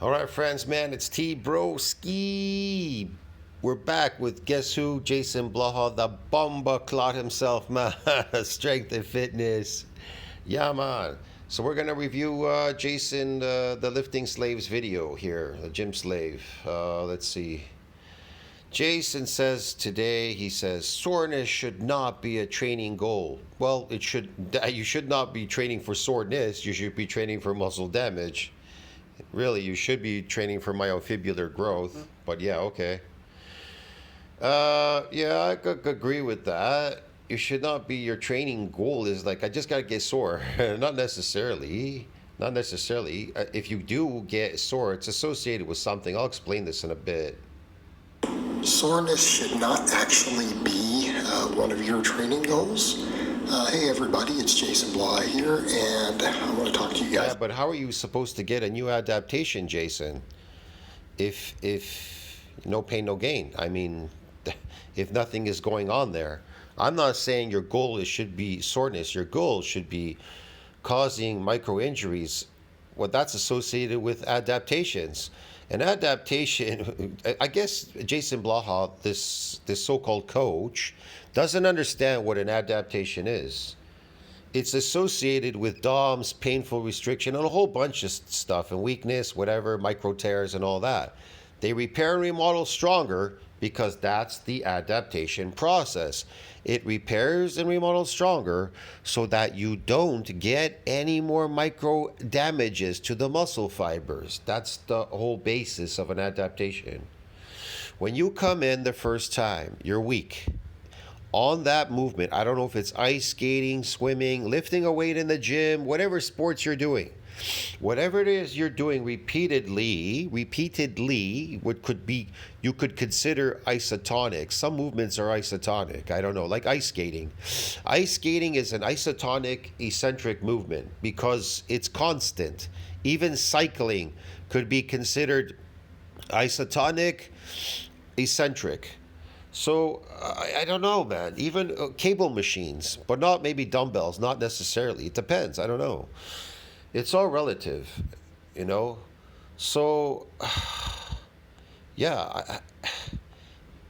All right, friends, man, it's T Broski. We're back with guess who? Jason Blaha, the bomba clot himself, man. Strength and fitness. Yeah, man. So we're gonna review Jason, the lifting slaves video here, the gym slave. Let's see. Jason says today, he says, soreness should not be a training goal. Well, it should. You should not be training for soreness. You should be training for muscle damage. Really, you should be training for myofibrillar growth. But yeah, okay. Yeah, I could agree with that. You should not be, your training goal is like, I just gotta get sore. Not necessarily. Not necessarily. If you do get sore, it's associated with something. I'll explain this in a bit. Soreness should not actually be one of your training goals. Hey everybody, it's Jason Blaha here, and I want to talk to you guys. Yeah, but how are you supposed to get a new adaptation, Jason? If no pain, no gain. I mean, if nothing is going on there. I'm not saying your goal should be soreness. Your goal should be causing micro injuries. Well, that's associated with adaptations. An adaptation, I guess Jason Blaha, this so-called coach, doesn't understand what an adaptation is. It's associated with DOMs, painful restriction, and a whole bunch of stuff, and weakness, whatever, micro tears, and all that. They repair and remodel stronger because that's the adaptation process. It repairs and remodels stronger so that you don't get any more micro damages to the muscle fibers. That's the whole basis of an adaptation. When you come in the first time, you're weak. On that movement, I don't know if it's ice skating, swimming, lifting a weight in the gym, whatever sports you're doing. Whatever it is you're doing repeatedly, what could be, you could consider isotonic. Some movements are isotonic. I don't know, like ice skating. Ice skating is an isotonic eccentric movement because it's constant. Even cycling could be considered isotonic, eccentric. So I don't know, man. Even cable machines, but not maybe dumbbells, not necessarily. It depends. I don't know. It's all relative, you know. So yeah,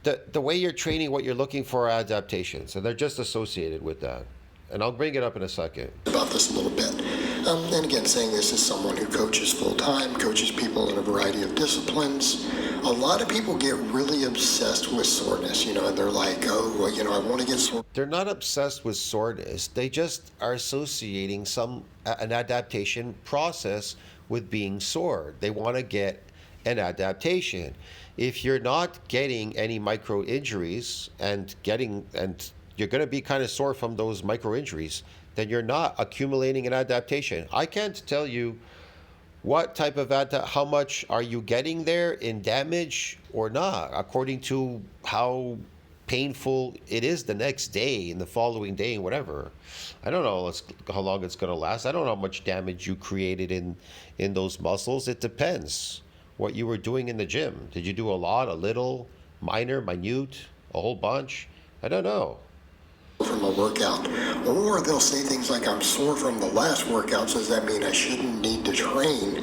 the way you're training, what you're looking for are adaptations, and they're just associated with that. And I'll bring it up in a second. About this a little bit. And again, saying this as someone who coaches full-time, coaches people in a variety of disciplines. A lot of people get really obsessed with soreness, and they're like, oh, well, I want to get sore. They're not obsessed with soreness. They just are associating an adaptation process with being sore. They want to get an adaptation. If you're not getting any micro injuries and you're going to be kind of sore from those micro injuries, then you're not accumulating an adaptation. I can't tell you what type of how much are you getting there in damage or not, according to how painful it is the next day and the following day and whatever. I don't know how long it's going to last. I don't know how much damage you created in those muscles. It depends what you were doing in the gym. Did you do a lot, a little, minor, minute, a whole bunch? I don't know. From a workout, or they'll say things like, I'm sore from the last workout, so does that mean I shouldn't need to train?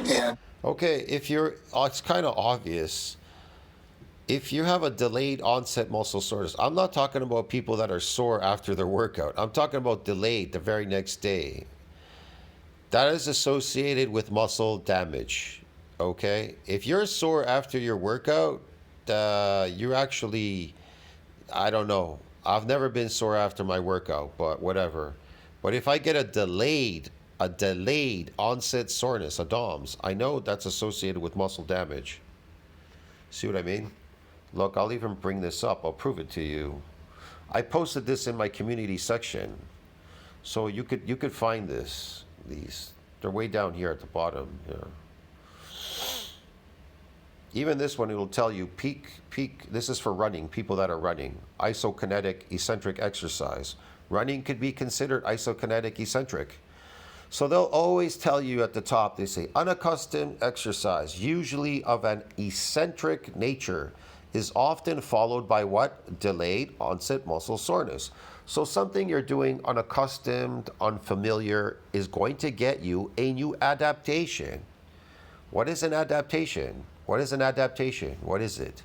And okay, it's kind of obvious. If you have a delayed onset muscle soreness, I'm not talking about people that are sore after their workout. I'm talking about delayed the very next day. That is associated with muscle damage. Okay, if you're sore after your workout, you're actually, I don't know. I've never been sore after my workout, but whatever. But if I get a delayed onset soreness, a DOMS, I know that's associated with muscle damage. See what I mean? Look, I'll even bring this up. I'll prove it to you. I posted this in my community section, so you could find this. They're way down here at the bottom. Yeah. Even this one, it'll tell you peak. This is for running, people that are running. Isokinetic eccentric exercise. Running could be considered isokinetic eccentric. So they'll always tell you at the top, they say unaccustomed exercise, usually of an eccentric nature, is often followed by what? Delayed onset muscle soreness. So something you're doing unaccustomed, unfamiliar, is going to get you a new adaptation. What is an adaptation? What is an adaptation? What is it?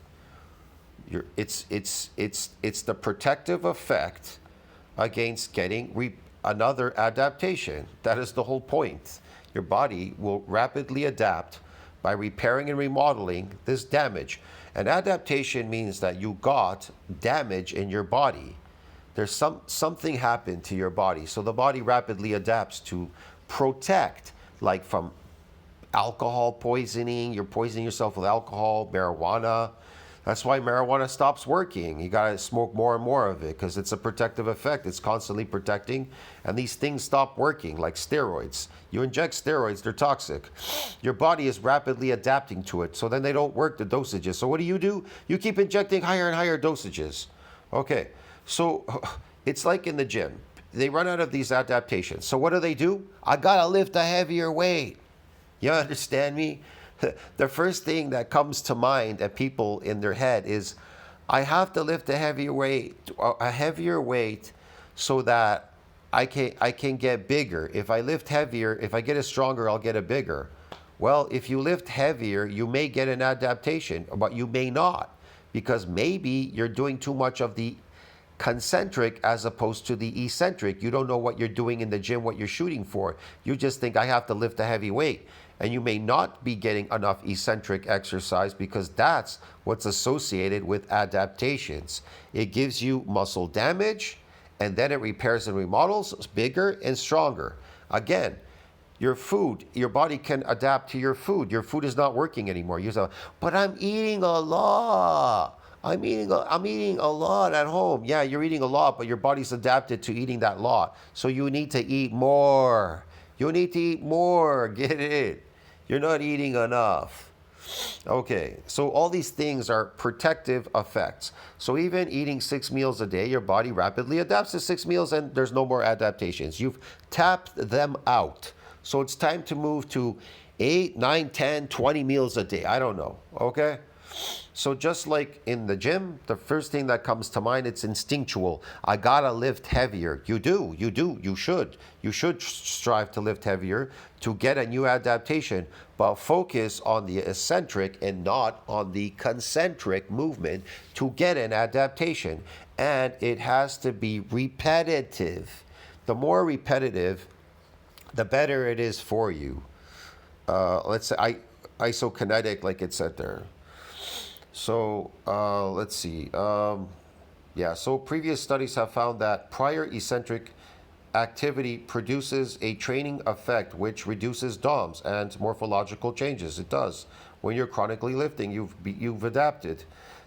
It's the protective effect against getting another adaptation. That is the whole point. Your body will rapidly adapt by repairing and remodeling this damage. An adaptation means that you got damage in your body. There's something happened to your body. So the body rapidly adapts to protect, like from alcohol poisoning. You're poisoning yourself with alcohol, marijuana. That's why marijuana stops working. You gotta smoke more and more of it because it's a protective effect. It's constantly protecting, and these things stop working, like steroids. You inject steroids, they're toxic. Your body is rapidly adapting to it, so then they don't work the dosages. So what do? You keep injecting higher and higher dosages. Okay, so it's like in the gym. They run out of these adaptations. So what do? I gotta lift a heavier weight. You understand me? The first thing that comes to mind at people in their head is, I have to lift a heavier weight so that I can get bigger. If I lift heavier, if I get it stronger, I'll get it bigger. Well, if you lift heavier, you may get an adaptation, but you may not, because maybe you're doing too much of the concentric as opposed to the eccentric. You don't know what you're doing in the gym, what you're shooting for. You just think, I have to lift a heavy weight. And you may not be getting enough eccentric exercise because that's what's associated with adaptations. It gives you muscle damage, and then it repairs and remodels bigger and stronger. Again, your food, your body can adapt to your food. Your food is not working anymore. You say, but I'm eating a lot. I'm eating a lot at home. Yeah, you're eating a lot, but your body's adapted to eating that lot. So you need to eat more. You need to eat more. Get it? You're not eating enough. Okay, so all these things are protective effects. So even eating 6 meals a day, your body rapidly adapts to 6 meals and there's no more adaptations. You've tapped them out. So it's time to move to 8, 9, 10, 20 meals a day. I don't know, okay? So just like in the gym, the first thing that comes to mind, it's instinctual. I gotta lift heavier. You should. You should strive to lift heavier to get a new adaptation, but focus on the eccentric and not on the concentric movement to get an adaptation. And it has to be repetitive. The more repetitive, the better it is for you. Let's say isokinetic, like it said there. So let's see. So previous studies have found that prior eccentric activity produces a training effect which reduces DOMs and morphological changes. It does. When you're chronically lifting, you've adapted.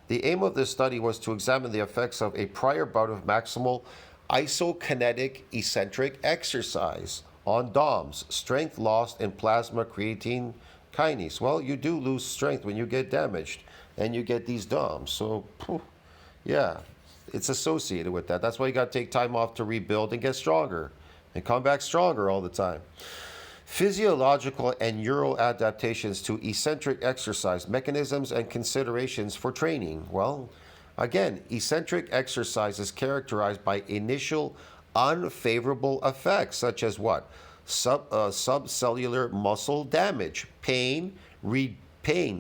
The aim of this study was to examine the effects of a prior bout of maximal isokinetic eccentric exercise on DOMs, strength lost in plasma creatine kinase. Well, you do lose strength when you get damaged and you get these DOMs. So, yeah, it's associated with that. That's why you got to take time off to rebuild and get stronger and come back stronger all the time. Physiological and neural adaptations to eccentric exercise mechanisms and considerations for training. Well, again, eccentric exercise is characterized by initial unfavorable effects, such as what? Subcellular muscle damage, pain,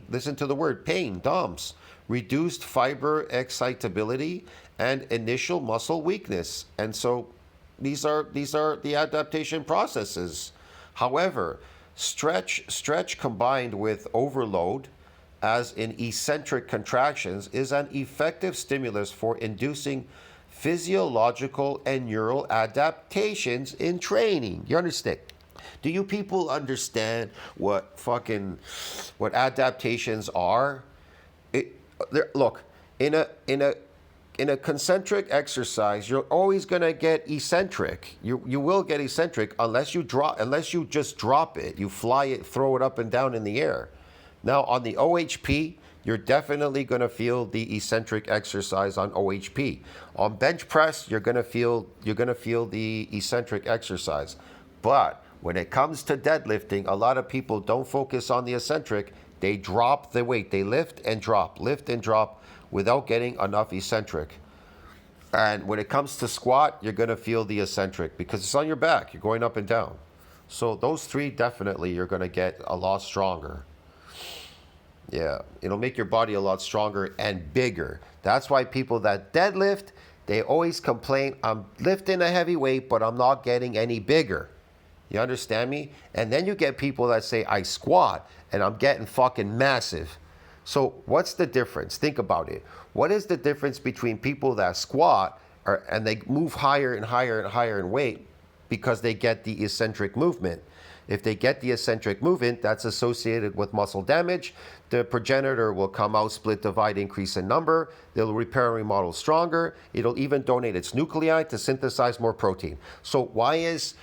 listen to the word pain, DOMS, reduced fiber excitability, and initial muscle weakness. And so these are the adaptation processes. However, stretch combined with overload, as in eccentric contractions, is an effective stimulus for inducing physiological and neural adaptations in training. You understand? Do you people understand what adaptations are? Look, in a concentric exercise, you're always going to get eccentric. You will get eccentric unless you just drop it. You fly it, throw it up and down in the air. Now on the OHP, you're definitely going to feel the eccentric exercise on OHP. On bench press, you're going to feel the eccentric exercise. But when it comes to deadlifting, a lot of people don't focus on the eccentric. They drop the weight. They lift and drop without getting enough eccentric. And when it comes to squat, you're going to feel the eccentric because it's on your back. You're going up and down. So those three, definitely you're going to get a lot stronger. Yeah, it'll make your body a lot stronger and bigger. That's why people that deadlift, they always complain, I'm lifting a heavy weight, but I'm not getting any bigger. You understand me? And then you get people that say, I squat and I'm getting fucking massive. So what's the difference? Think about it. What is the difference between people that squat and they move higher and higher and higher in weight because they get the eccentric movement? If they get the eccentric movement, that's associated with muscle damage. The progenitor will come out, split, divide, increase in number. They'll repair and remodel stronger. It'll even donate its nuclei to synthesize more protein. So why is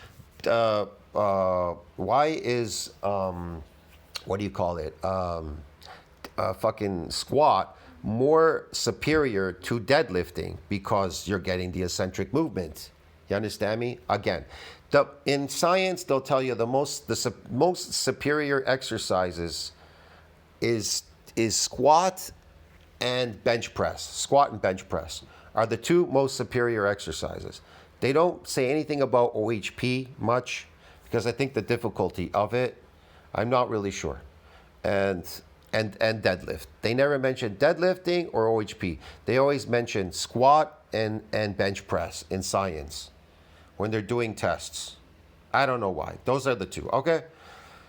what do you call it? Fucking squat more superior to deadlifting? Because you're getting the eccentric movement. You understand me? Again, in science, they'll tell you the most superior exercises is squat and bench press. Squat and bench press are the two most superior exercises. They don't say anything about OHP much because I think the difficulty of it, I'm not really sure. And deadlift. They never mention deadlifting or OHP. They always mention squat and bench press in science when they're doing tests. I don't know why. Those are the two, okay?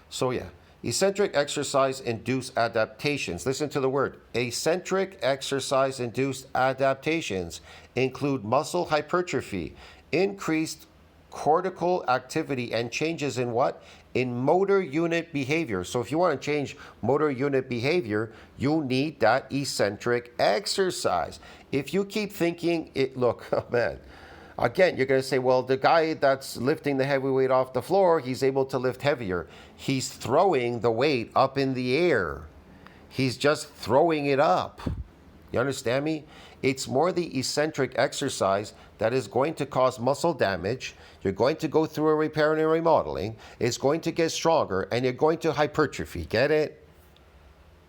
So yeah, eccentric exercise-induced adaptations. Listen to the word. Eccentric exercise-induced adaptations include muscle hypertrophy, increased cortical activity, and changes in what? In motor unit behavior. So if you want to change motor unit behavior, you need that eccentric exercise. If you keep thinking it, look, oh man, again, you're going to say, well, the guy that's lifting the heavy weight off the floor, he's able to lift heavier. He's throwing the weight up in the air. He's just throwing it up. You understand me? It's more the eccentric exercise that is going to cause muscle damage. You're going to go through a repair and a remodeling. It's going to get stronger, and you're going to hypertrophy. Get it?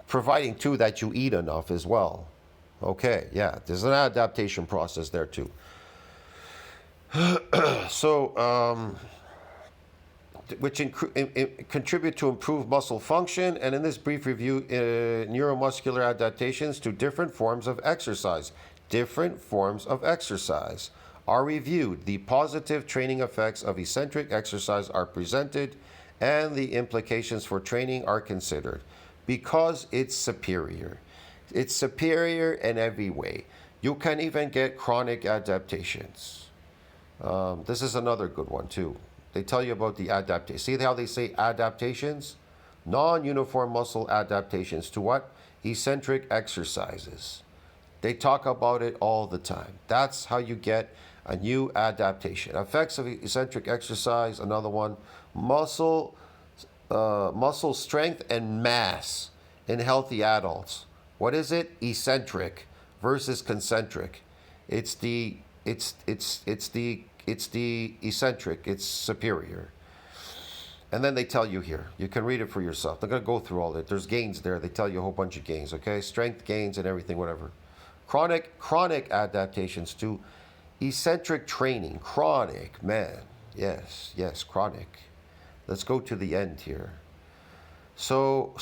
Providing, too, that you eat enough as well. Okay, yeah, there's an adaptation process there, too. So, which contribute to improved muscle function. And in this brief review, neuromuscular adaptations to different forms of exercise. Different forms of exercise are reviewed. The positive training effects of eccentric exercise are presented, and the implications for training are considered. Because it's superior. It's superior in every way. You can even get chronic adaptations. This is another good one too. They tell you about the adaptations. See how they say adaptations? Non-uniform muscle adaptations to what? Eccentric exercises. They talk about it all the time. That's how you get a new adaptation. Effects of eccentric exercise, another one. Muscle strength and mass in healthy adults. What is it? Eccentric versus concentric. It's the eccentric. It's superior. And then they tell you here. You can read it for yourself. They're going to go through all that. There's gains there. They tell you a whole bunch of gains, okay? Strength gains and everything, whatever. Chronic adaptations to eccentric training. Chronic, man. Yes, chronic. Let's go to the end here. So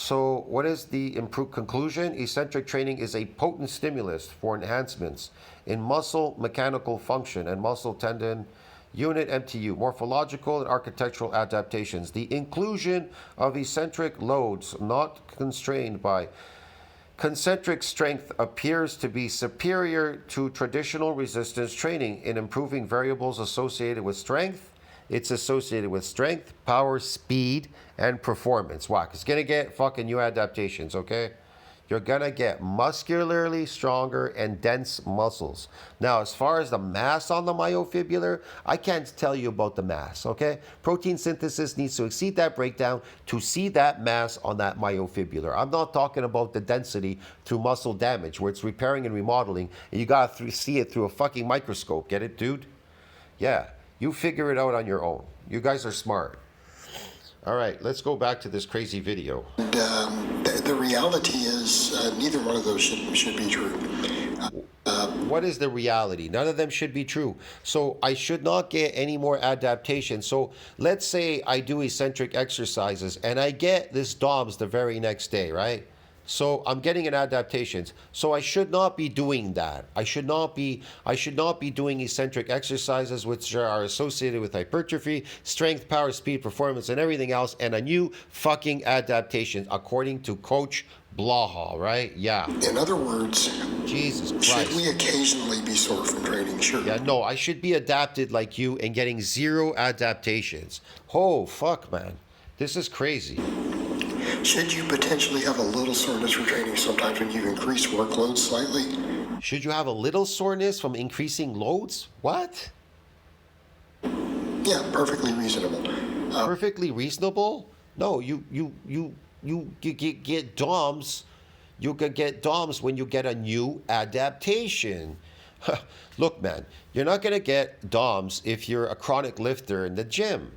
what is the improved conclusion? Eccentric training is a potent stimulus for enhancements in muscle mechanical function and muscle tendon unit MTU, morphological and architectural adaptations. The inclusion of eccentric loads not constrained by concentric strength appears to be superior to traditional resistance training in improving variables associated with strength. It's associated with strength, power, speed, and performance. Why? It's going to get fucking new adaptations, okay? You're going to get muscularly stronger and dense muscles. Now, as far as the mass on the myofibrillar, I can't tell you about the mass, okay? Protein synthesis needs to exceed that breakdown to see that mass on that myofibrillar. I'm not talking about the density through muscle damage, where it's repairing and remodeling, and you got to see it through a fucking microscope. Get it, dude? Yeah. You figure it out on your own. You guys are smart. All right, let's go back to this crazy video. And the reality is neither one of those should be true. What is the reality? None of them should be true. So I should not get any more adaptation. So let's say I do eccentric exercises and I get this DOMS the very next day, right? So I'm getting an adaptations. So I should not be doing that. I should not be doing eccentric exercises which are associated with hypertrophy, strength, power, speed, performance, and everything else, and a new fucking adaptation according to Coach Blaha, right? Yeah. In other words, Jesus should we Christ. occasionally be sore from training? Sure. Yeah, no, I should be adapted like you and getting zero adaptations. Oh, fuck, man. This is crazy. Should you potentially have a little soreness from training sometimes when you increase workload slightly? Should you have a little soreness from increasing loads? What? Yeah, perfectly reasonable. Perfectly reasonable? No, you get DOMs. You could get DOMs when you get a new adaptation. Look, man, you're not going to get DOMs if you're a chronic lifter in the gym,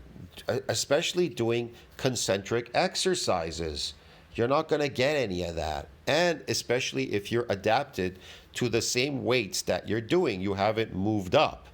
especially doing concentric exercises. You're not going to get any of that. And especially if you're adapted to the same weights that you're doing, you haven't moved up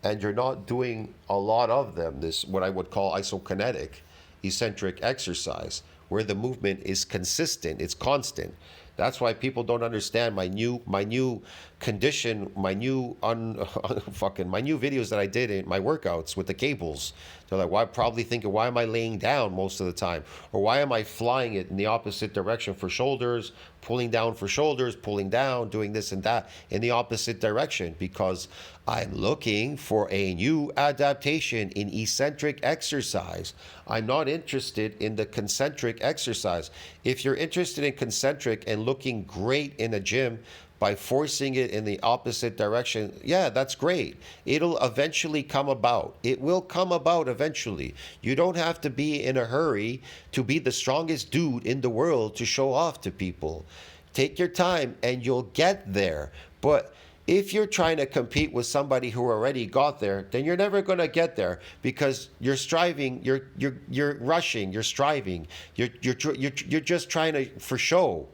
and you're not doing a lot of them, this what I would call isokinetic eccentric exercise, where the movement is consistent, it's constant. That's why people don't understand my new condition, my new my new videos that I did in my workouts with the cables. They're like, why? Probably thinking, why am I laying down most of the time, or why am I flying it in the opposite direction for shoulders, pulling down for shoulders, pulling down, doing this and that in the opposite direction? Because I'm looking for a new adaptation in eccentric exercise. I'm not interested in the concentric exercise. If you're interested in concentric and looking great in a gym by forcing it in the opposite direction, yeah, that's great. It'll eventually come about. It will come about eventually. You don't have to be in a hurry to be the strongest dude in the world to show off to people. Take your time and you'll get there. But if you're trying to compete with somebody who already got there, then you're never going to get there because you're striving, you're rushing, you're striving, you're just trying to for show.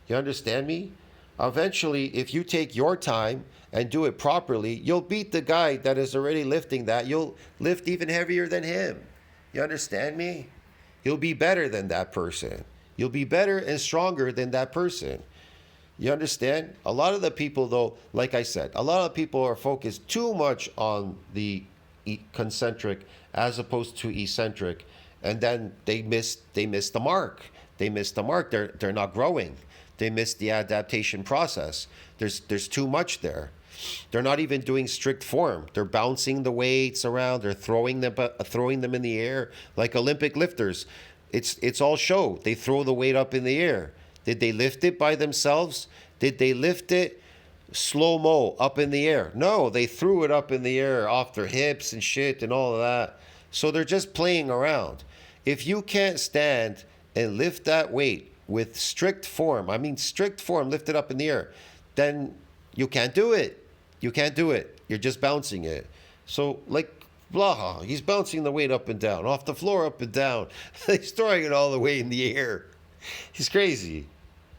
You understand me? Eventually, if you take your time and do it properly, you'll beat the guy that is already lifting that. You'll lift even heavier than him. You understand me? You'll be better than that person. You'll be better and stronger than that person. You understand? A lot of the people, though, like I said, a lot of people are focused too much on the concentric as opposed to eccentric, and then they miss the mark. They miss the mark. They're not growing. They miss the adaptation process. There's too much there. They're not even doing strict form. They're bouncing the weights around. They're throwing them in the air like Olympic lifters. It's all show. They throw the weight up in the air. Did they lift it by themselves? Did they lift it slow-mo up in the air? No, they threw it up in the air off their hips and shit and all of that. So they're just playing around. If you can't stand and lift that weight with strict form, I mean strict form, lift it up in the air, then you can't do it. You can't do it. You're just bouncing it. So like Blaha, he's bouncing the weight up and down, off the floor up and down. He's throwing it all the way in the air. He's crazy.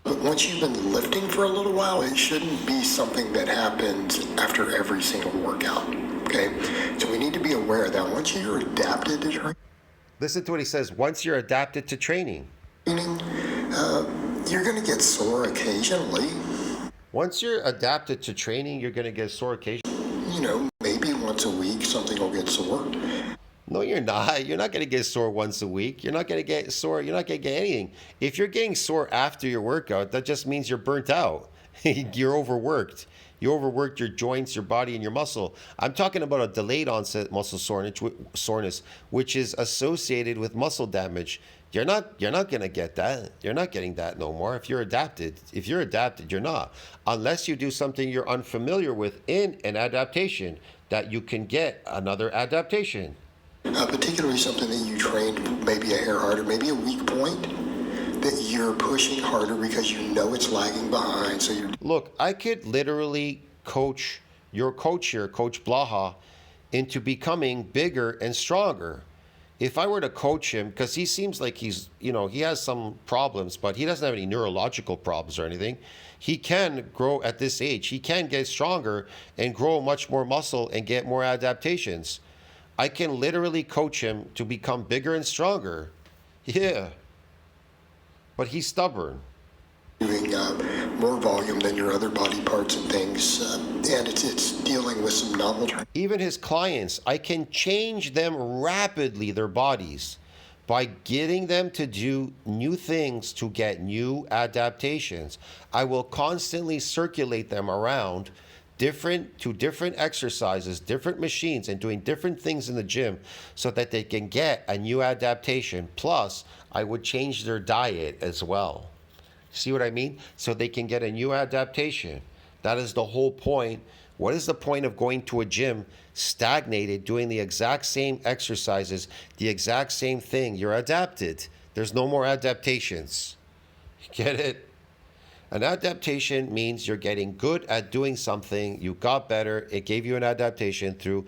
But once you've been lifting for a little while, it shouldn't be something that happens after every single workout. Okay? So we need to be aware of that. Once you're adapted to training, Listen to what he says. Once you're adapted to training. you're going to get sore occasionally. Once you're adapted to training, you're going to get sore occasionally. You know, maybe once a week something will get sore. No, you're not. You're not going to get sore once a week. You're not going to get sore. You're not going to get anything. If you're getting sore after your workout, that just means you're burnt out. You're overworked. You overworked your joints, your body, and your muscle. I'm talking about a delayed onset muscle soreness, which is associated with muscle damage. You're not going to get that. You're not getting that no more. If you're adapted, you're not. Unless you do something you're unfamiliar with in an adaptation, that you can get another adaptation. Particularly something that you trained maybe a hair harder, maybe a weak point that you're pushing harder because you know it's lagging behind. So you're Look, I could literally coach your coach here, Coach Blaha, into becoming bigger and stronger. If I were to coach him, because he seems like he has some problems, but he doesn't have any neurological problems or anything. He can grow at this age. He can get stronger and grow much more muscle and get more adaptations. I can literally coach him to become bigger and stronger. Yeah. But he's stubborn. doing more volume than your other body parts and things, and it's dealing with some novel. Even his clients, I can change them rapidly, their bodies, by getting them to do new things to get new adaptations. I will constantly circulate them around different exercises, different machines, and doing different things in the gym so that they can get a new adaptation. Plus, I would change their diet as well. See what I mean? So they can get a new adaptation. That is the whole point. What is the point of going to a gym stagnated, doing the exact same exercises, the exact same thing? You're adapted. There's no more adaptations. Get it? An adaptation means you're getting good at doing something. You got better. It gave you an adaptation through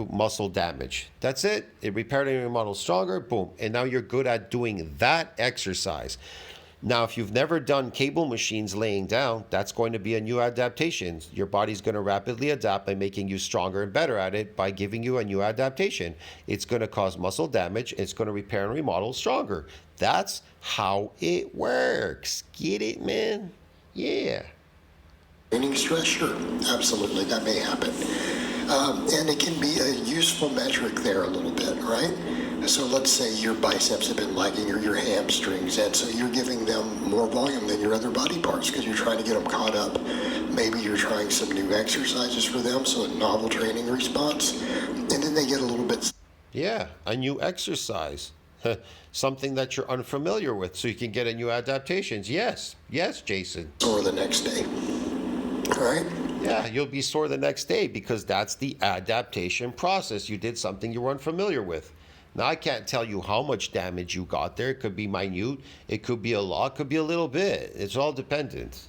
muscle damage. That's it. It repaired and remodeled stronger. Boom. And now you're good at doing that exercise. Now, if you've never done cable machines laying down, that's going to be a new adaptation. Your body's going to rapidly adapt by making you stronger and better at it by giving you a new adaptation. It's going to cause muscle damage. It's going to repair and remodel stronger. That's how it works. Get it, man? Yeah. Training stress, sure, absolutely, that may happen. And it can be a useful metric there a little bit, right? So let's say your biceps have been lagging or your hamstrings, and so you're giving them more volume than your other body parts because you're trying to get them caught up. Maybe you're trying some new exercises for them, so a novel training response, and then they get a little bit. Yeah, a new exercise. Something that you're unfamiliar with, so you can get a new adaptations. Yes, Jason. Sore the next day, right? Yeah, you'll be sore the next day because that's the adaptation process. You did something you were unfamiliar with. Now, I can't tell you how much damage you got there. It could be minute, it could be a lot, it could be a little bit. It's all dependent.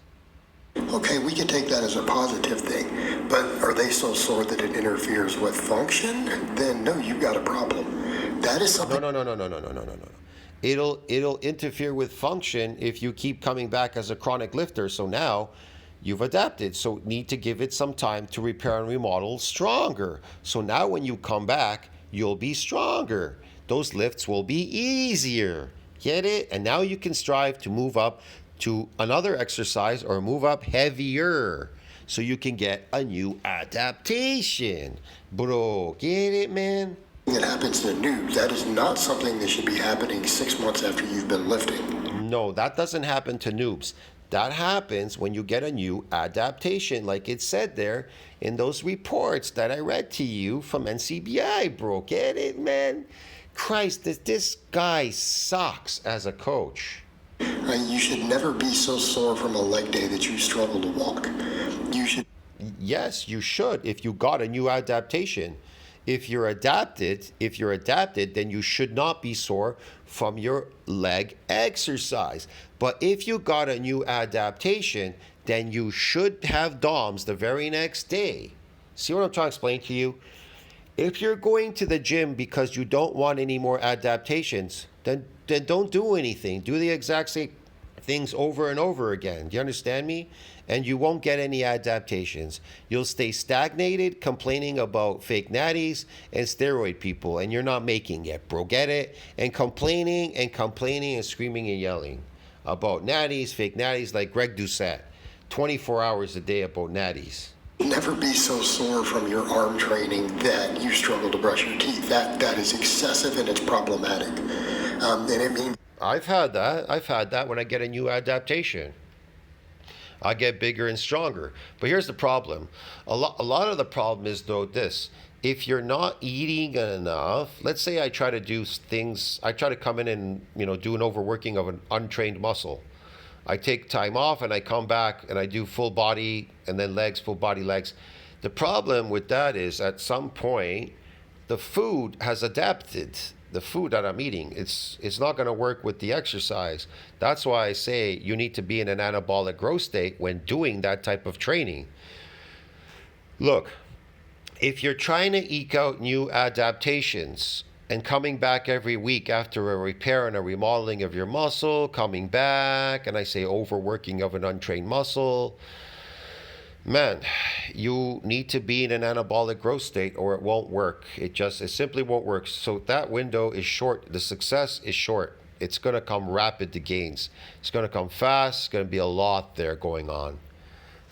Okay, we can take that as a positive thing, but are they so sore that it interferes with function? Then no, you've got a problem. That is something. No. It'll interfere with function if you keep coming back as a chronic lifter. So now you've adapted. So need to give it some time to repair and remodel stronger. So now when you come back, you'll be stronger. Those lifts will be easier. Get it? And now you can strive to move up to another exercise or move up heavier so you can get a new adaptation. Bro, get it, man? It happens to noobs. That is not something that should be happening 6 months after you've been lifting. No, that doesn't happen to noobs. That happens when you get a new adaptation, like it said there in those reports that I read to you from NCBI, bro. Get it, man? Christ, this guy sucks as a coach. You should never be so sore from a leg day that you struggle to walk. You should. Yes, you should if you got a new adaptation. If you're adapted, then you should not be sore from your leg exercise. But if you got a new adaptation, then you should have DOMs the very next day. See what I'm trying to explain to you? If you're going to the gym because you don't want any more adaptations, then don't do anything. Do the exact same things over and over again. Do you understand me? And you won't get any adaptations. You'll stay stagnated, complaining about fake natties and steroid people, and you're not making it, bro. Get it? And complaining and screaming and yelling about natties, fake natties, like Greg Doucette, 24 hours a day about natties. Never be so sore from your arm training that you struggle to brush your teeth. That is excessive and it's problematic. And it means I've had that when I get a new adaptation. I get bigger and stronger. But here's the problem. A lot of the problem is, though, this. If you're not eating enough, let's say I try to come in and, do an overworking of an untrained muscle. I take time off and I come back and I do full body and then legs, full body legs. The problem with that is at some point, the food has adapted. The food that I'm eating, it's not going to work with the exercise. That's why I say you need to be in an anabolic growth state when doing that type of training. Look, if you're trying to eke out new adaptations and coming back every week after a repair and a remodeling of your muscle, coming back, and I say overworking of an untrained muscle, man, you need to be in an anabolic growth state or it won't work. It simply won't work. So that window is short. The success is short. It's going to come rapid, the gains. It's going to come fast. It's going to be a lot there going on.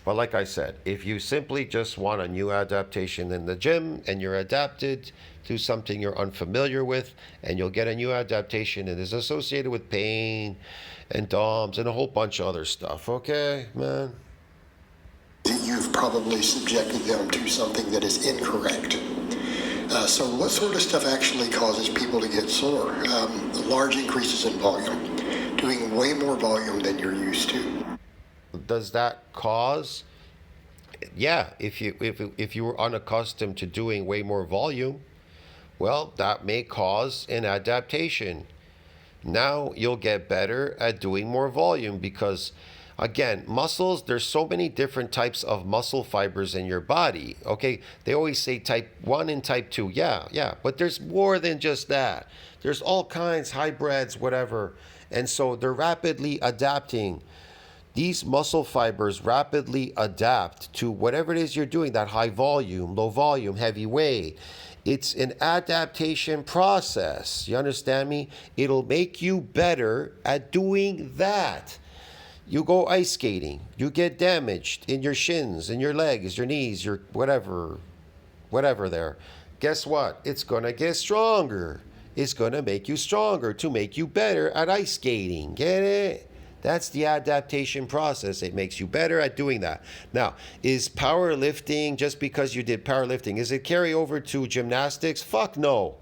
But like I said, if you simply just want a new adaptation in the gym and you're adapted to something you're unfamiliar with, and you'll get a new adaptation and is associated with pain and DOMs and a whole bunch of other stuff, okay, man? You've probably subjected them to something that is incorrect. So what sort of stuff actually causes people to get sore? Large increases in volume, doing way more volume than you're used to. Does that cause? Yeah, if you were unaccustomed to doing way more volume, well, that may cause an adaptation. Now you'll get better at doing more volume because, again, muscles, there's so many different types of muscle fibers in your body. Okay, they always say type 1 and type 2. Yeah, but there's more than just that. There's all kinds, hybrids, whatever. And so they're rapidly adapting. These muscle fibers rapidly adapt to whatever it is you're doing, that high volume, low volume, heavy weight. It's an adaptation process. You understand me? It'll make you better at doing that. You go ice skating, you get damaged in your shins, in your legs, your knees, your whatever there. Guess what? It's going to get stronger. It's going to make you stronger to make you better at ice skating. Get it? That's the adaptation process. It makes you better at doing that. Now, is powerlifting, just because you did powerlifting, is it carry over to gymnastics? Fuck no.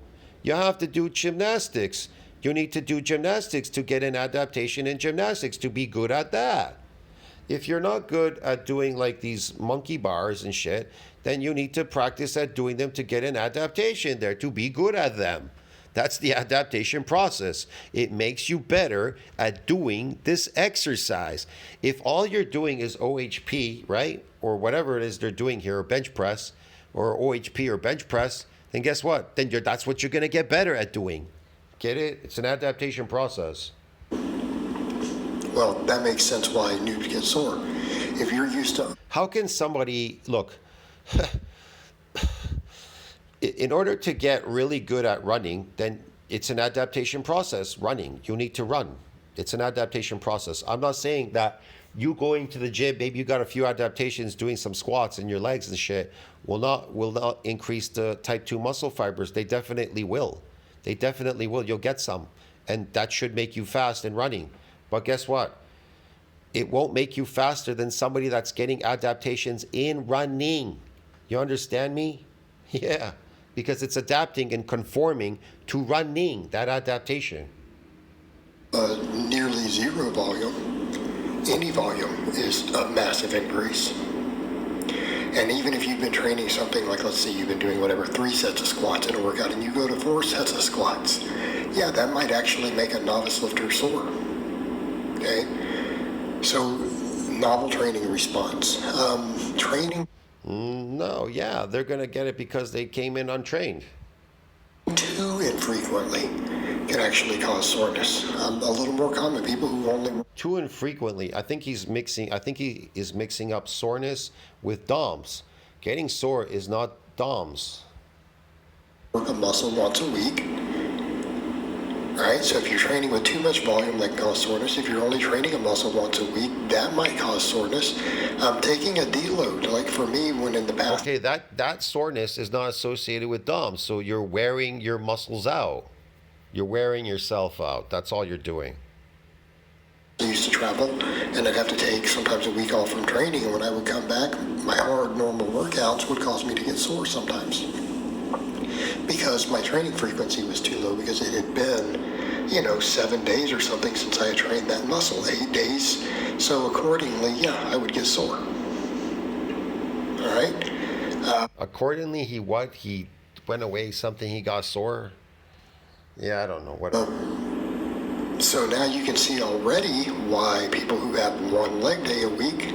You have to do gymnastics. You need to do gymnastics to get an adaptation in gymnastics, to be good at that. If you're not good at doing like these monkey bars and shit, then you need to practice at doing them to get an adaptation there, to be good at them. That's the adaptation process. It makes you better at doing this exercise. If all you're doing is OHP, right? Or whatever it is they're doing here, or bench press, or OHP or bench press, then guess what? Then that's what you're going to get better at doing. Get it? It's an adaptation process. Well, that makes sense why noobs get sore. If you're used to... How can somebody, look, in order to get really good at running, then it's an adaptation process, running. You need to run. It's an adaptation process. I'm not saying that you going to the gym, maybe you got a few adaptations doing some squats in your legs and shit, will not increase the type 2 muscle fibers. They definitely will. They definitely will. You'll get some. And that should make you fast in running. But guess what? It won't make you faster than somebody that's getting adaptations in running. You understand me? Yeah. Because it's adapting and conforming to running, that adaptation. Nearly zero volume, any volume is a massive increase. And even if you've been training something like, let's say you've been doing whatever, 3 sets of squats in a workout and you go to 4 sets of squats, yeah, that might actually make a novice lifter sore. Okay? So, novel training response. Training... No, yeah, they're going to get it because they came in untrained. Too infrequently can actually cause soreness. A little more common, people who only... Too infrequently. I think he is mixing up soreness with DOMs. Getting sore is not DOMs. Work a muscle once a week. Right? So if you're training with too much volume, that can cause soreness. If you're only training a muscle once a week, that might cause soreness. Taking a deload, like for me, when in the past... Okay, that soreness is not associated with DOMs, so you're wearing your muscles out. You're wearing yourself out. That's all you're doing. I used to travel, and I'd have to take sometimes a week off from training, and when I would come back, my hard, normal workouts would cause me to get sore sometimes. Because my training frequency was too low, because it had been, 7 days or something since I had trained that muscle, 8 days. So accordingly, yeah, I would get sore. All right? Accordingly, he went away, something, he got sore? Yeah, I don't know. Whatever. So now you can see already why people who have 1 leg day a week,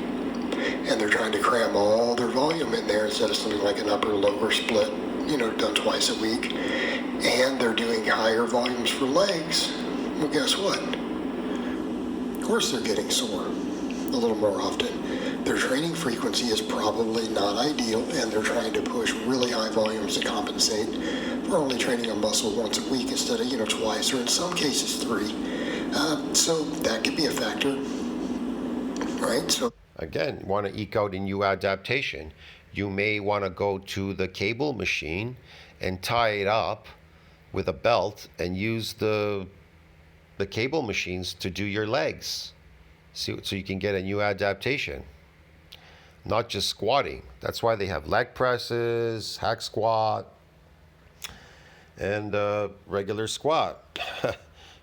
and they're trying to cram all their volume in there instead of something like an upper lower split, done twice a week, and they're doing higher volumes for legs, well, guess what? Of course they're getting sore a little more often. Their training frequency is probably not ideal, and they're trying to push really high volumes to compensate for only training a muscle once a week instead of, twice, or in some cases 3. So that could be a factor, right? So Again, want to eke out a new adaptation. You may want to go to the cable machine and tie it up with a belt and use the cable machines to do your legs. So you can get a new adaptation. Not just squatting. That's why they have leg presses, hack squat, and regular squat.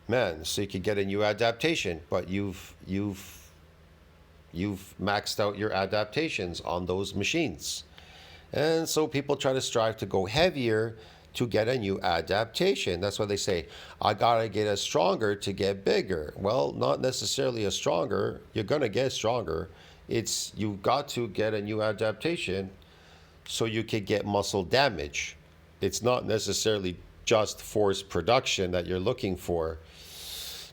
Man, so you can get a new adaptation, but you've maxed out your adaptations on those machines. And so people try to strive to go heavier to get a new adaptation. That's why they say, I gotta get a stronger to get bigger. Well, not necessarily a stronger. You're gonna get stronger. It's you got to get a new adaptation so you can get muscle damage. It's not necessarily just force production that you're looking for.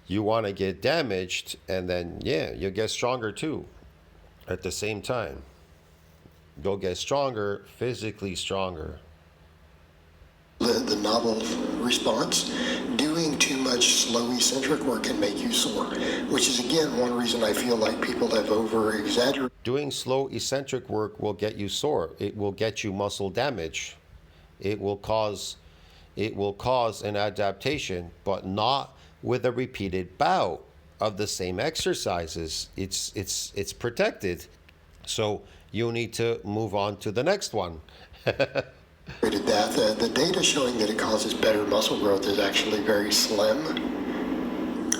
You want to get damaged, and then yeah, you'll get stronger too at the same time. You'll get stronger, physically stronger. the novel response, doing too much slow eccentric work can make you sore, which is again one reason I feel like people have over exaggerated. Doing slow eccentric work will get you sore. It will get you muscle damage. It will cause an adaptation, but not with a repeated bout of the same exercises. It's protected. So you need to move on to the next one. That the data showing that it causes better muscle growth is actually very slim,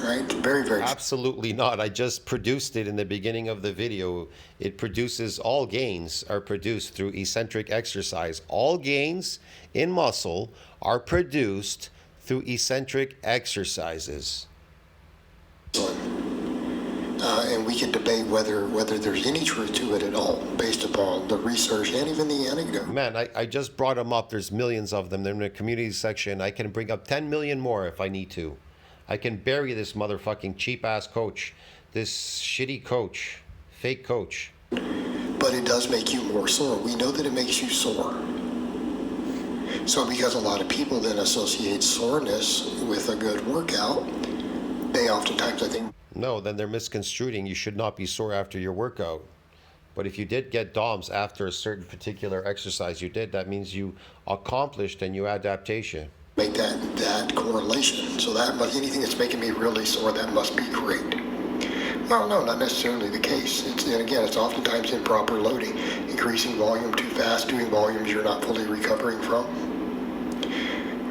right? Very. Absolutely not. I just produced it in the beginning of the video. It produces, all gains are produced through eccentric exercise. All gains in muscle are produced through eccentric exercises. And we can debate whether there's any truth to it at all based upon the research and even the anecdote. Man, I just brought them up. There's millions of them. They're in the community section. I can bring up 10 million more if I need to. I can bury this motherfucking cheap-ass coach, this shitty coach, fake coach. But it does make you more sore. We know that it makes you sore. So because a lot of people then associate soreness with a good workout, they oftentimes, I think... No, then they're misconstruing. You should not be sore after your workout. But if you did get DOMS after a certain particular exercise you did, that means you accomplished a new adaptation. Make that correlation. So that must, anything that's making me really sore, that must be great. Well, no, not necessarily the case. And again, it's oftentimes improper loading, increasing volume too fast, doing volumes you're not fully recovering from,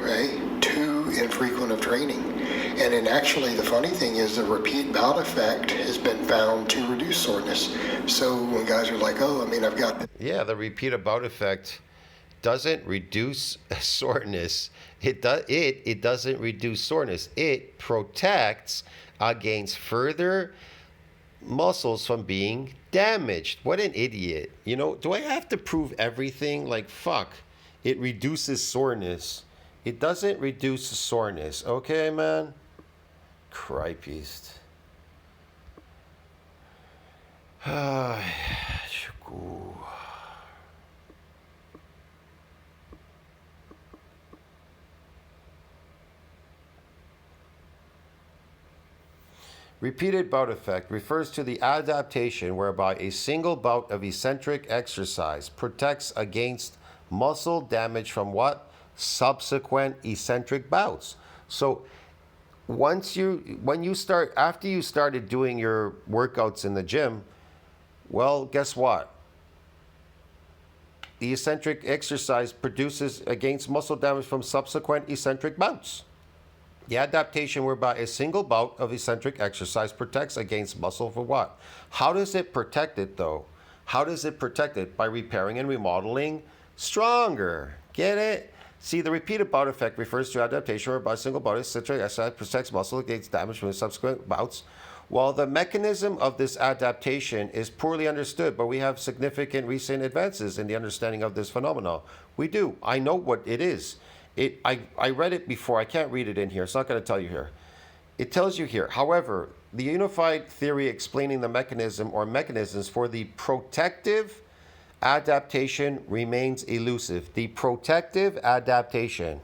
right? Too infrequent of training. And then actually the funny thing is the repeat bout effect has been found to reduce soreness. So when guys are like, oh, I mean, I've got... Yeah, the repeat bout effect doesn't reduce soreness. It doesn't reduce soreness. It protects against further muscles from being damaged. What an idiot. You know, do I have to prove everything? Like, fuck. It reduces soreness. It doesn't reduce soreness. Okay, man? Cripeast. Repeated bout effect refers to the adaptation whereby a single bout of eccentric exercise protects against muscle damage from what? Subsequent eccentric bouts. So after you started doing your workouts in the gym, well, guess what? The eccentric exercise produces against muscle damage from subsequent eccentric bouts. The adaptation whereby a single bout of eccentric exercise protects against muscle for what? How does it protect it though? How does it protect it? By repairing and remodeling stronger. Get it? See, the repeated bout effect refers to adaptation whereby a single bout of eccentric exercise protects muscle against damage from subsequent bouts. While the mechanism of this adaptation is poorly understood, but we have significant recent advances in the understanding of this phenomenon. We do. I know what it is. I read it before. I can't read it in here. It's not going to tell you here. It tells you here. However, the unified theory explaining the mechanism or mechanisms for the protective adaptation remains elusive. The protective adaptation.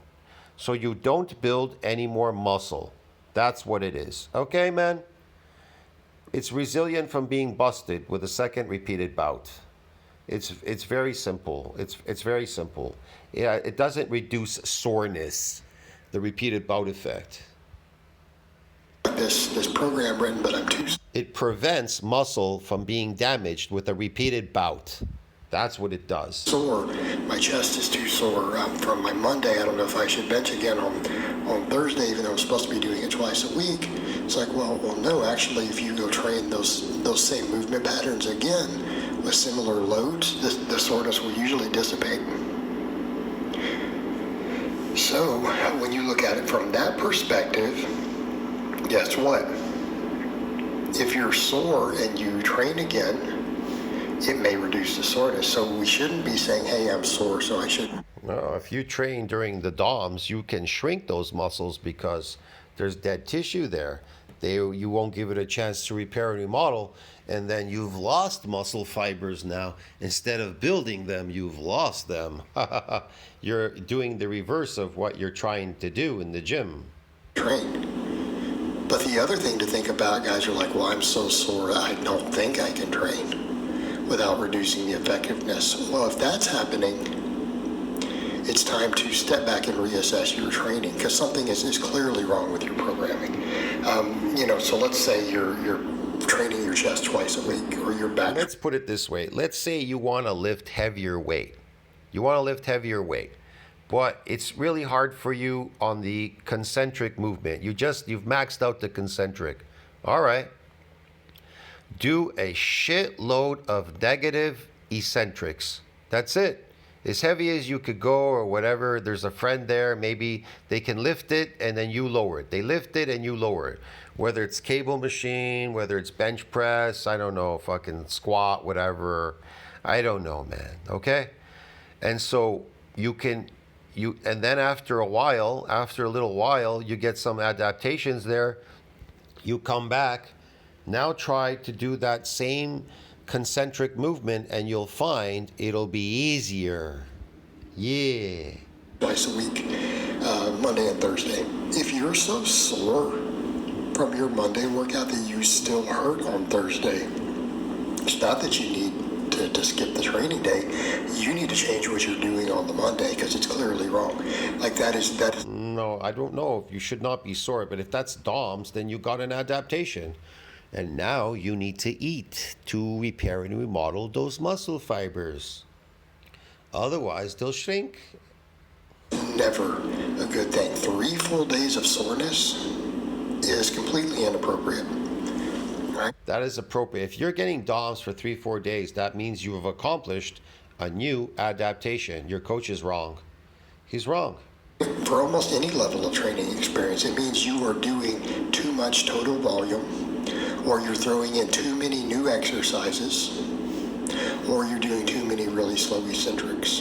So you don't build any more muscle. That's what it is. Okay, man? It's resilient from being busted with a second repeated bout. It's very simple. It's very simple. Yeah, it doesn't reduce soreness, the repeated bout effect. This program written, but I'm too It prevents muscle from being damaged with a repeated bout. That's what it does. sore. My chest is too sore from my Monday. I don't know if I should bench again on Thursday, even though I'm supposed to be doing it twice a week. It's like, well, no. Actually, if you go train those same movement patterns again with similar loads, the soreness will usually dissipate. So when you look at it from that perspective, guess what? If you're sore and you train again, it may reduce the soreness. So we shouldn't be saying, hey, I'm sore, so I shouldn't. No, if you train during the DOMs, you can shrink those muscles because there's dead tissue there. You won't give it a chance to repair and remodel, and then you've lost muscle fibers now. Instead of building them, you've lost them. You're doing the reverse of what you're trying to do in the gym. Train. But the other thing to think about, guys, are like, well, I'm so sore, I don't think I can train without reducing the effectiveness. Well, if that's happening, it's time to step back and reassess your training because something is clearly wrong with your programming. So let's say you're training your chest twice a week or your back. Let's put it this way. Let's say you want to lift heavier weight. You want to lift heavier weight, but it's really hard for you on the concentric movement. You've maxed out the concentric. All right. Do a shitload of negative eccentrics. That's it. As heavy as you could go or whatever. There's a friend there. Maybe they can lift it and then you lower it. They lift it and you lower it. Whether it's cable machine, whether it's bench press, I don't know, fucking squat, whatever. I don't know, man. Okay? And so and then after a little while, you get some adaptations there. You come back. Now try to do that same concentric movement and you'll find it'll be easier. Yeah. Twice a week, Monday and Thursday. If you're so sore from your Monday workout that you still hurt on Thursday, it's not that you need to skip the training day. You need to change what you're doing on the Monday because it's clearly wrong. Like that is. No, I don't know if you should not be sore, but if that's DOMS, then you got an adaptation. And now you need to eat to repair and remodel those muscle fibers. Otherwise, they'll shrink. Never a good thing. 3 full days of soreness is completely inappropriate. Right? That is appropriate. If you're getting DOMS for 3-4 days, that means you have accomplished a new adaptation. Your coach is wrong. He's wrong. For almost any level of training experience, it means you are doing too much total volume, or you're throwing in too many new exercises, or you're doing too many really slow eccentrics.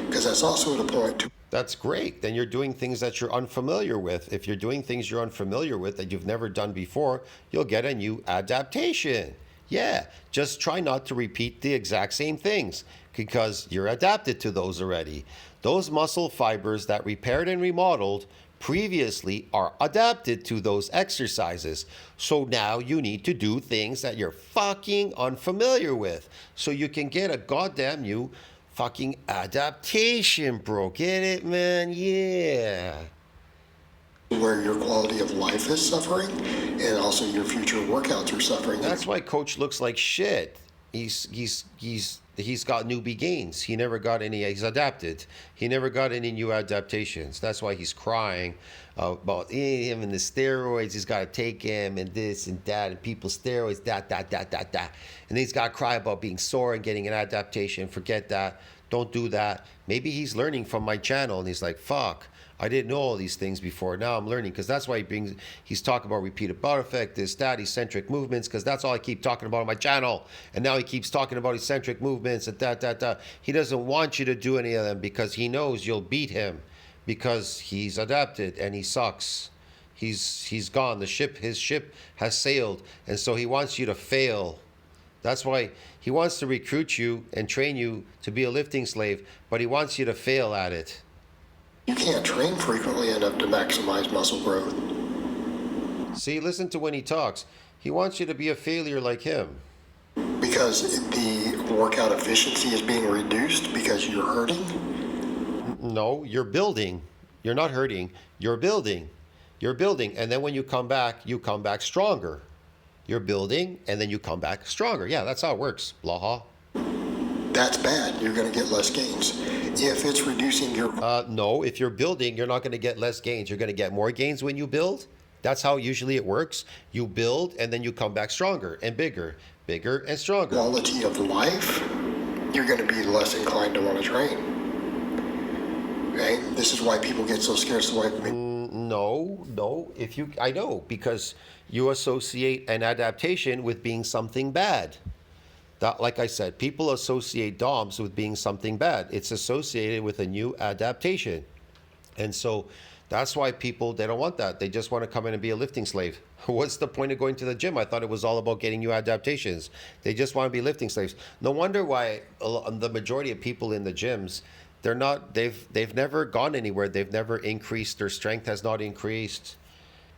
Because that's also at a point. That's great. Then you're doing things that you're unfamiliar with. If you're doing things you're unfamiliar with that you've never done before, you'll get a new adaptation. Yeah, just try not to repeat the exact same things because you're adapted to those already. Those muscle fibers that repaired and remodeled previously are adapted to those exercises. So now you need to do things that you're fucking unfamiliar with so you can get a goddamn new fucking adaptation, bro. Get it, man? Yeah. Where your quality of life is suffering and also your future workouts are suffering. That's why coach looks like shit. He's got newbie gains. He never got any. He's adapted. He never got any new adaptations. That's why he's crying about him and the steroids. He's got to take him and this and that and people's steroids. That. And then he's got to cry about being sore and getting an adaptation. Forget that. Don't do that. Maybe he's learning from my channel and he's like, fuck. I didn't know all these things before. Now I'm learning because that's why he's talking about repeated bout effect, this, that, eccentric movements, because that's all I keep talking about on my channel. And now he keeps talking about eccentric movements and that. He doesn't want you to do any of them because he knows you'll beat him because he's adapted and he sucks. He's gone. His ship has sailed. And so he wants you to fail. That's why he wants to recruit you and train you to be a lifting slave, but he wants you to fail at it. You can't train frequently enough to maximize muscle growth. See, listen to when he talks. He wants you to be a failure like him. Because the workout efficiency is being reduced because you're hurting? No, you're building. You're not hurting. You're building. You're building. And then when you come back stronger. You're building, and then you come back stronger. Yeah, that's how it works, Blaha. That's bad. You're going to get less gains. If it's reducing your... No, if you're building, you're not going to get less gains. You're going to get more gains when you build. That's how usually it works. You build, and then you come back stronger and bigger and stronger. Quality of life, you're going to be less inclined to want to train. Okay? This is why people get so scared. So No. I know, because you associate an adaptation with being something bad. That, like I said, people associate DOMS with being something bad. It's associated with a new adaptation. And so that's why people, they don't want that. They just want to come in and be a lifting slave. What's the point of going to the gym? I thought it was all about getting new adaptations. They just want to be lifting slaves. No wonder why the majority of people in the gyms, they've never gone anywhere. They've never increased. Their strength has not increased.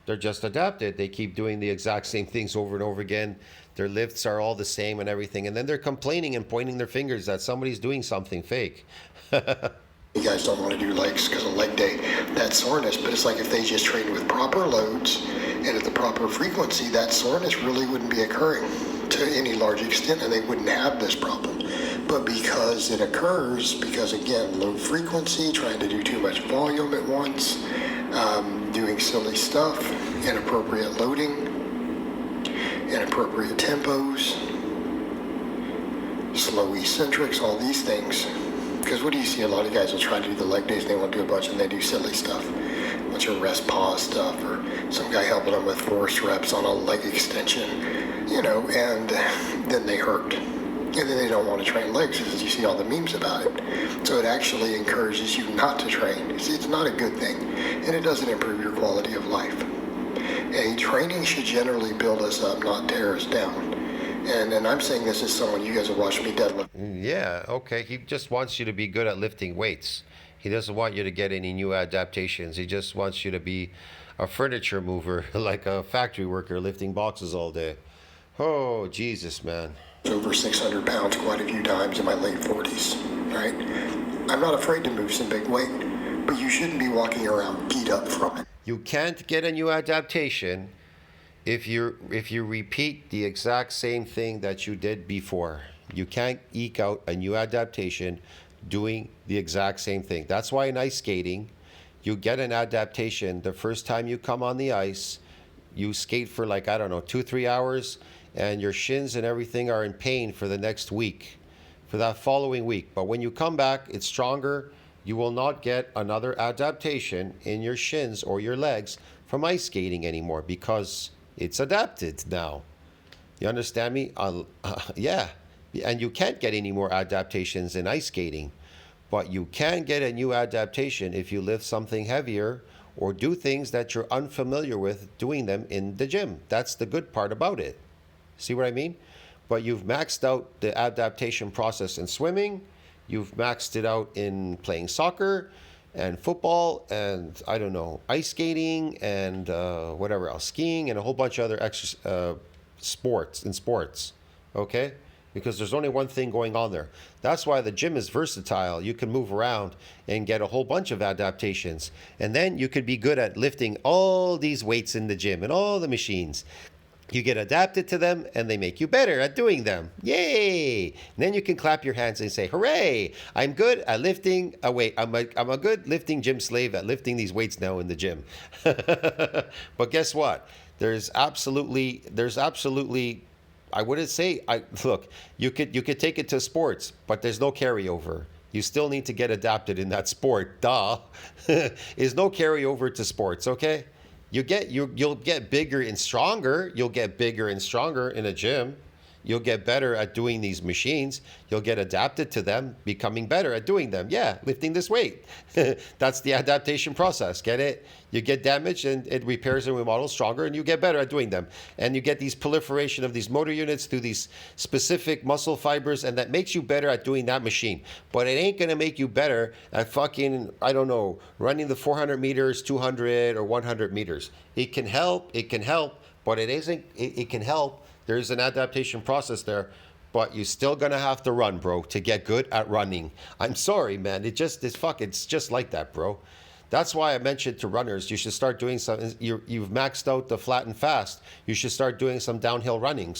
They're just adapted. They keep doing the exact same things over and over again. Their lifts are all the same and everything. And then they're complaining and pointing their fingers that somebody's doing something fake. You guys don't want to do legs because of leg day, that soreness, but it's like if they just trained with proper loads and at the proper frequency, that soreness really wouldn't be occurring to any large extent and they wouldn't have this problem. But because it occurs, because again, low frequency, trying to do too much volume at once, doing silly stuff, inappropriate loading, inappropriate tempos, slow eccentrics, all these things. Because what do you see? A lot of guys will try to do the leg days and they won't do a bunch and they do silly stuff. A bunch of rest pause stuff or some guy helping them with force reps on a leg extension, and then they hurt. And then they don't want to train legs because you see all the memes about it. So it actually encourages you not to train. It's not a good thing. And it doesn't improve your quality of life. Training should generally build us up, not tear us down. And I'm saying this as someone, you guys have watched me deadlift. Yeah, okay. He just wants you to be good at lifting weights. He doesn't want you to get any new adaptations. He just wants you to be a furniture mover, like a factory worker lifting boxes all day. Oh, Jesus, man. Over 600 pounds quite a few times in my late 40s, right? I'm not afraid to move some big weight, but you shouldn't be walking around beat up from it. You can't get a new adaptation if you repeat the exact same thing that you did before. You can't eke out a new adaptation doing the exact same thing. That's why in ice skating, you get an adaptation the first time you come on the ice. You skate for 2-3 hours, and your shins and everything are in pain for the next week, for that following week. But when you come back, it's stronger. You will not get another adaptation in your shins or your legs from ice skating anymore because it's adapted now. You understand me? Yeah. And you can't get any more adaptations in ice skating. But you can get a new adaptation if you lift something heavier or do things that you're unfamiliar with doing them in the gym. That's the good part about it. See what I mean? But you've maxed out the adaptation process in swimming. You've maxed it out in playing soccer and football and, ice skating and whatever else, skiing and a whole bunch of other sports, okay? Because there's only one thing going on there. That's why the gym is versatile. You can move around and get a whole bunch of adaptations. And then you could be good at lifting all these weights in the gym and all the machines. You get adapted to them, and they make you better at doing them. Yay! And then you can clap your hands and say, "Hooray! I'm good at lifting a weight. I'm a good lifting gym slave at lifting these weights now in the gym." But guess what? There's absolutely. I wouldn't say. Look. You could take it to sports, but there's no carryover. You still need to get adapted in that sport. Duh. There's no carryover to sports. Okay. You'll get bigger and stronger. You'll get bigger and stronger in a gym. You'll get better at doing these machines. You'll get adapted to them, becoming better at doing them. Yeah, lifting this weight. That's the adaptation process. Get it? You get damaged and it repairs and remodels stronger, and you get better at doing them. And you get these proliferation of these motor units through these specific muscle fibers, and that makes you better at doing that machine. But it ain't going to make you better at fucking, I don't know, running the 400 meters, 200, or 100 meters. It can help, but it isn't, it can help. There's an adaptation process there, but you're still gonna have to run, bro, to get good at running. I'm sorry, man. It's just like that, bro. That's why I mentioned to runners, you should start doing some. You've maxed out the flat and fast. You should start doing some downhill running.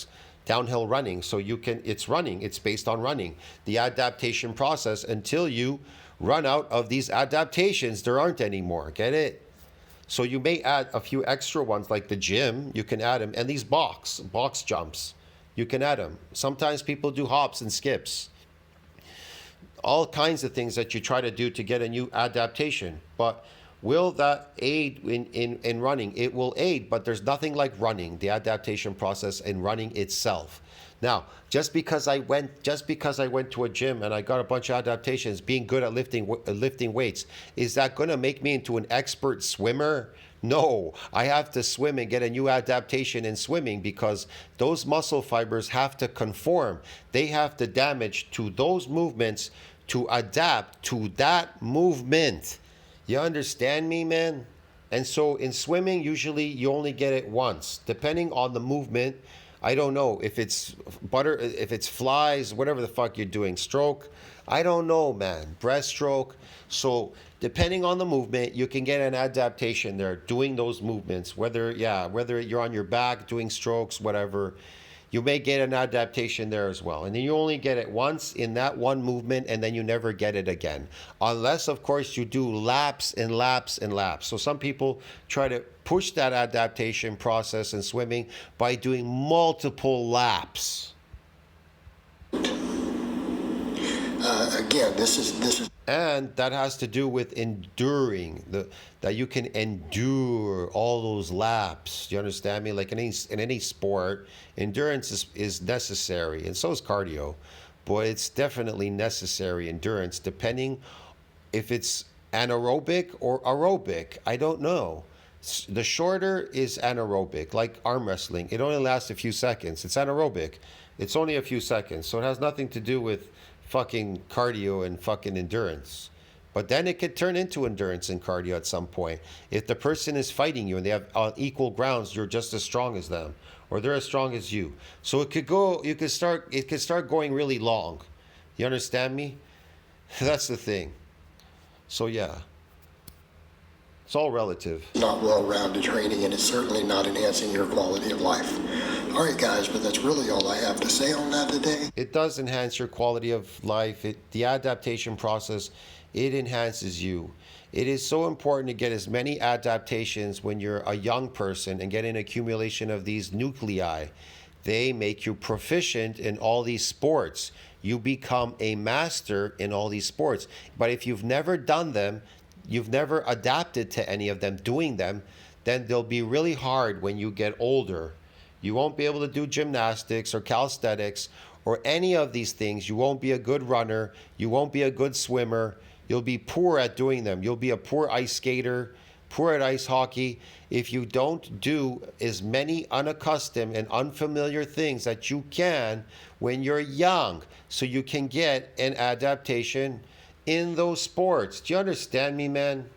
So you can. It's running. It's based on running. The adaptation process until you run out of these adaptations. There aren't any more. Get it? So you may add a few extra ones like the gym, you can add them, and these box jumps, you can add them. Sometimes people do hops and skips. All kinds of things that you try to do to get a new adaptation. But will that aid in running? It will aid, but there's nothing like running, the adaptation process and running itself. Now, just because I went to a gym and I got a bunch of adaptations, being good at lifting weights, is that going to make me into an expert swimmer? No, I have to swim and get a new adaptation in swimming because those muscle fibers have to conform. They have to damage to those movements to adapt to that movement. You understand me, man? And so in swimming, usually you only get it once, depending on the movement. I don't know if it's if it's flies, whatever the fuck you're doing, stroke. I don't know, man. Breaststroke. So depending on the movement, you can get an adaptation there doing those movements. Whether you're on your back doing strokes, whatever, you may get an adaptation there as well. And then you only get it once in that one movement, and then you never get it again. Unless, of course, you do laps and laps and laps. So some people try to push that adaptation process in swimming by doing multiple laps. Again, this is. And that has to do with enduring, that you can endure all those laps. Do you understand me? Like in any sport, endurance is necessary, and so is cardio. But it's definitely necessary endurance, depending if it's anaerobic or aerobic. I don't know. The shorter is anaerobic, like arm wrestling. It only lasts a few seconds. It's anaerobic. It's only a few seconds. So it has nothing to do with fucking cardio and fucking endurance. But then it could turn into endurance and cardio at some point. If the person is fighting you and they have on equal grounds, you're just as strong as them, or they're as strong as you. So it could start going really long. You understand me? That's the thing. So yeah. It's all relative. Not well-rounded training, and it's certainly not enhancing your quality of life. All right, guys, but that's really all I have to say on that today. It does enhance your quality of life. The adaptation process, it enhances you. It is so important to get as many adaptations when you're a young person and get an accumulation of these nuclei. They make you proficient in all these sports. You become a master in all these sports. But if you've never done them, you've never adapted to any of them, doing them, then they'll be really hard when you get older. You won't be able to do gymnastics or calisthenics or any of these things. You won't be a good runner. You won't be a good swimmer. You'll be poor at doing them. You'll be a poor ice skater, poor at ice hockey, if you don't do as many unaccustomed and unfamiliar things that you can when you're young, so you can get an adaptation in those sports. Do you understand me, man?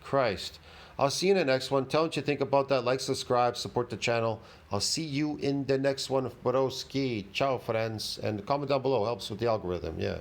Christ. I'll see you in the next one. Tell me what you think about that. Like, subscribe, support the channel. I'll see you in the next one. Broski. Ciao, friends. And comment down below. Helps with the algorithm. Yeah.